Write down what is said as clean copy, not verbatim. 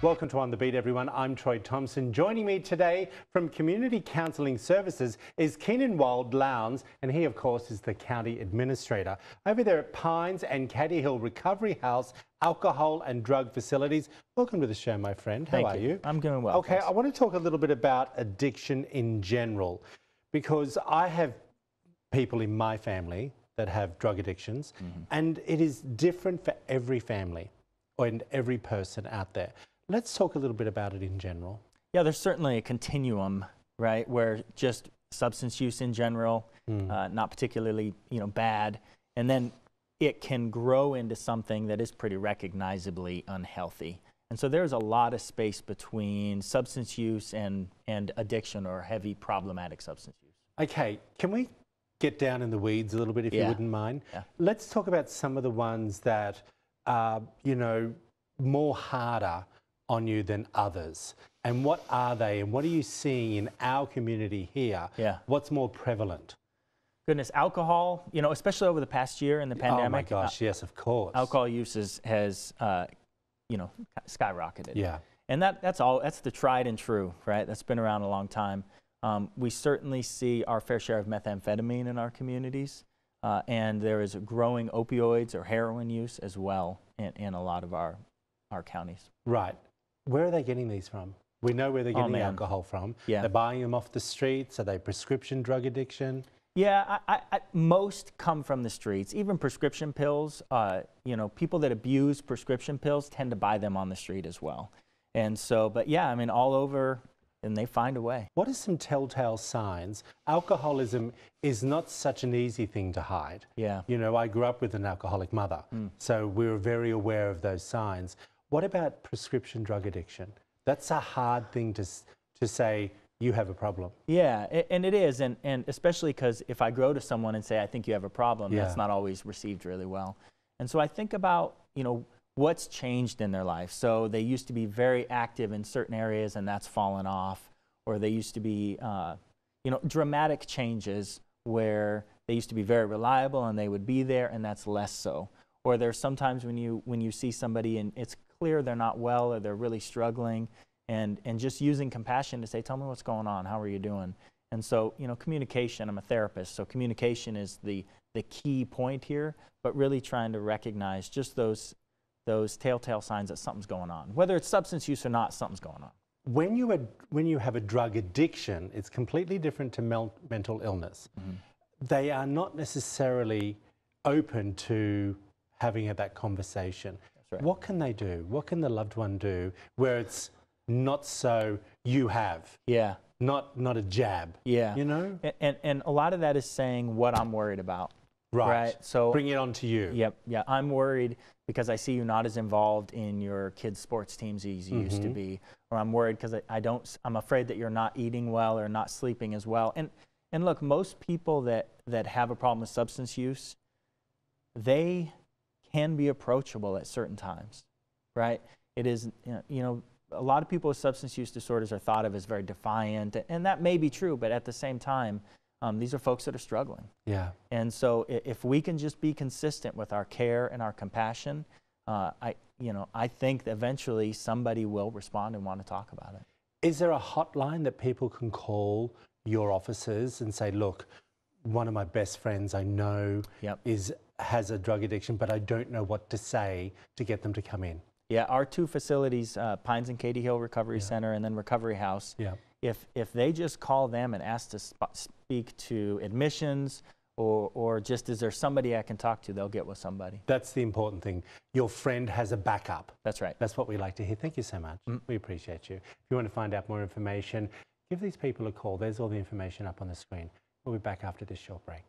Welcome to On the Beat, everyone. I'm Troy Thompson. Joining me today from Community Counselling Services is Keenyn Wald, and he, of course, is the County Administrator over there at Pines and Caddy Hill Recovery House, Alcohol and Drug Facilities. Welcome to the show, my friend. How are you? I'm doing well. Okay, thanks. I want to talk a little bit about addiction in general, because I have people in my family that have drug addictions, and it is different for every family and every person out there. Let's talk a little bit about it in general. Yeah, there's certainly a continuum, right, where just substance use in general, not particularly, bad, and then it can grow into something that is pretty recognizably unhealthy. And so there's a lot of space between substance use and addiction or heavy problematic substance use. Okay, can we get down in the weeds a little bit, if you wouldn't mind? Yeah. Let's talk about some of the ones that are, more harder on you than others. And what are they, and what are you seeing in our community here? Yeah. What's more prevalent? Goodness, alcohol, especially over the past year in the pandemic. Oh my gosh, yes, of course. Alcohol use has skyrocketed. Yeah. And that's the tried and true, right? That's been around a long time. We certainly see our fair share of methamphetamine in our communities, and there is a growing opioids or heroin use as well in a lot of our counties. Right. Where are they getting these from? We know where they're getting the alcohol from. Yeah. They're buying them off the streets. Are they prescription drug addiction? Yeah, most come from the streets. Even prescription pills, people that abuse prescription pills tend to buy them on the street as well. And so, but yeah, I mean, all over, and they find a way. What are some telltale signs? Alcoholism is not such an easy thing to hide. Yeah. I grew up with an alcoholic mother, so we were very aware of those signs. What about prescription drug addiction? That's a hard thing to say you have a problem. Yeah, and it is, and especially because if I go to someone and say, I think you have a problem, that's not always received really well. And so I think about, what's changed in their life. So they used to be very active in certain areas and that's fallen off, or they used to be, dramatic changes where they used to be very reliable and they would be there, and that's less so. Or there's sometimes when you see somebody and it's clear they're not well or they're really struggling, and just using compassion to say, tell me what's going on, how are you doing? And so, communication, I'm a therapist, so communication is the key point here, but really trying to recognize just those telltale signs that something's going on. Whether it's substance use or not, something's going on. When you have a drug addiction, it's completely different to mental illness. They are not necessarily open to having that conversation. That's right. What can they do? What can the loved one do where it's not so you have? Yeah. Not a jab. Yeah. And a lot of that is saying what I'm worried about. Right. So bring it on to you. Yep. Yeah. I'm worried because I see you not as involved in your kids' sports teams as you used to be, or I'm worried because I'm afraid that you're not eating well or not sleeping as well. And look, most people that have a problem with substance use, they can be approachable at certain times, right? It is, a lot of people with substance use disorders are thought of as very defiant, and that may be true, but at the same time, these are folks that are struggling. Yeah. And so if we can just be consistent with our care and our compassion, I think that eventually somebody will respond and want to talk about it. Is there a hotline that people can call your offices and say, look, one of my best friends I know has a drug addiction, but I don't know what to say to get them to come in? Yeah, our two facilities, Pines and Caddy Hill Recovery Center and then Recovery House, if they just call them and ask to speak to admissions or just is there somebody I can talk to, they'll get with somebody. That's the important thing. Your friend has a backup. That's right. That's what we like to hear. Thank you so much. We appreciate you. If you want to find out more information, give these people a call. There's all the information up on the screen. We'll be back after this short break.